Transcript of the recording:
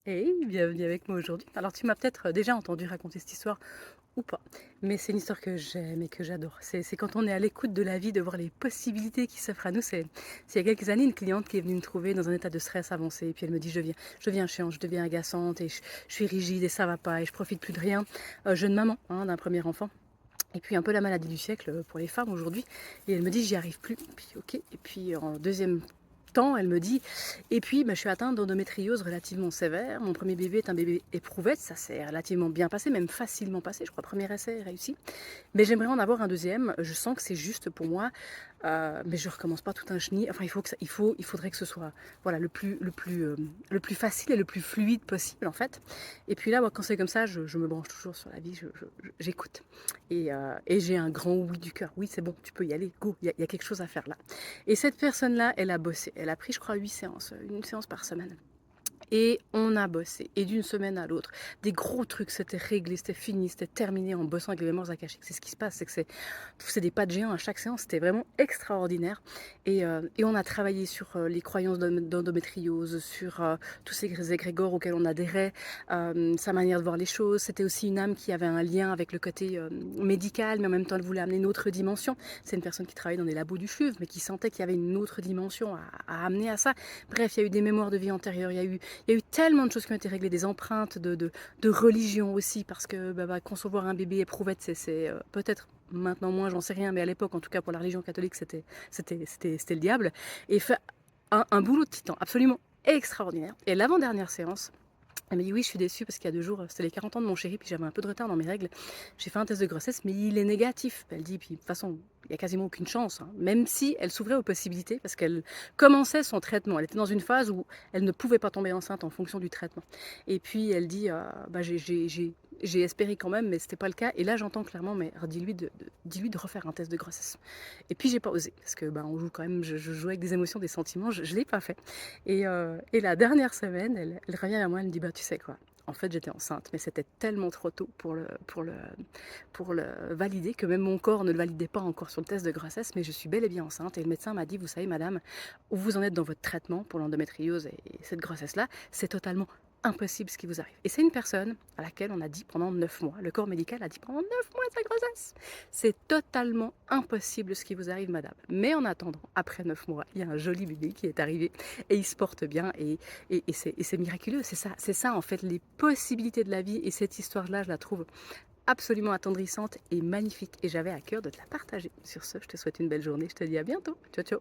Hey, bienvenue avec moi aujourd'hui. Alors tu m'as peut-être déjà entendu raconter cette histoire ou pas, mais c'est une histoire que j'aime et que j'adore. C'est quand on est à l'écoute de la vie, de voir les possibilités qui s'offrent à nous. C'est il y a quelques années une cliente qui est venue me trouver dans un état de stress avancé, et puis elle me dit je deviens chiante, je deviens agaçante, et je suis rigide et ça va pas, et je profite plus de rien. Jeune maman hein, d'un premier enfant. Et puis un peu la maladie du siècle pour les femmes aujourd'hui. Et elle me dit j'y arrive plus. Puis ok. Et puis en deuxième temps, elle me dit et puis je suis atteinte d'endométriose relativement sévère. Mon premier bébé est un bébé éprouvette, ça s'est relativement bien passé, même facilement passé. Je crois premier essai réussi. Mais j'aimerais en avoir un deuxième. Je sens que c'est juste pour moi, mais je recommence pas tout un chenil. Enfin, il faudrait que ce soit voilà le plus facile et le plus fluide possible en fait. Et puis là, moi, quand c'est comme ça, je me branche toujours sur la vie. J'écoute et j'ai un grand oui du cœur. Oui, c'est bon, tu peux y aller. Go, il y a quelque chose à faire là. Et cette personne-là, elle a bossé. Elle a pris, je crois, 8 séances, une séance par semaine. Et on a bossé, et d'une semaine à l'autre, des gros trucs, c'était réglé, c'était fini, c'était terminé en bossant avec les mémoires akashiques. C'est ce qui se passe, c'est que c'est des pas de géant à chaque séance, c'était vraiment extraordinaire. Et on a travaillé sur les croyances d'endométriose, sur tous ces égrégores auxquels on adhérait, sa manière de voir les choses. C'était aussi une âme qui avait un lien avec le côté médical, mais en même temps elle voulait amener une autre dimension. C'est une personne qui travaillait dans les labos du CHUV, mais qui sentait qu'il y avait une autre dimension à amener à ça. Bref, il y a eu des mémoires de vie antérieure, il y a eu tellement de choses qui ont été réglées, des empreintes de religion aussi, parce que concevoir un bébé éprouvette, c'est peut-être maintenant moins, j'en sais rien, mais à l'époque, en tout cas pour la religion catholique, c'était le diable. Et fait un boulot de titan, absolument extraordinaire. Et l'avant-dernière séance, elle m'a dit oui, je suis déçue parce qu'il y a 2 jours, c'était les 40 ans de mon chéri, puis j'avais un peu de retard dans mes règles. J'ai fait un test de grossesse, mais il est négatif. Elle dit, puis de toute façon, il n'y a quasiment aucune chance, hein. Même si elle s'ouvrait aux possibilités, parce qu'elle commençait son traitement. Elle était dans une phase où elle ne pouvait pas tomber enceinte en fonction du traitement. Et puis elle dit, j'ai espéré quand même, mais c'était pas le cas. Et là, j'entends clairement, mais dis-lui de refaire un test de grossesse. Et puis j'ai pas osé, parce que on joue quand même, je joue avec des émotions, des sentiments, je l'ai pas fait. Et la dernière semaine, elle revient vers moi, elle me dit tu sais quoi, en fait j'étais enceinte, mais c'était tellement trop tôt pour le valider que même mon corps ne le validait pas encore sur le test de grossesse, mais je suis bel et bien enceinte. Et le médecin m'a dit, vous savez madame, où vous en êtes dans votre traitement pour l'endométriose et cette grossesse-là, c'est totalement impossible ce qui vous arrive. Et c'est une personne à laquelle on a dit pendant 9 mois, le corps médical a dit pendant 9 mois de sa grossesse, c'est totalement impossible ce qui vous arrive madame. Mais en attendant, après 9 mois, il y a un joli bébé qui est arrivé et il se porte bien et c'est miraculeux. C'est ça en fait, les possibilités de la vie. Et cette histoire-là, je la trouve absolument attendrissante et magnifique. Et j'avais à cœur de te la partager. Sur ce, je te souhaite une belle journée. Je te dis à bientôt. Ciao, ciao.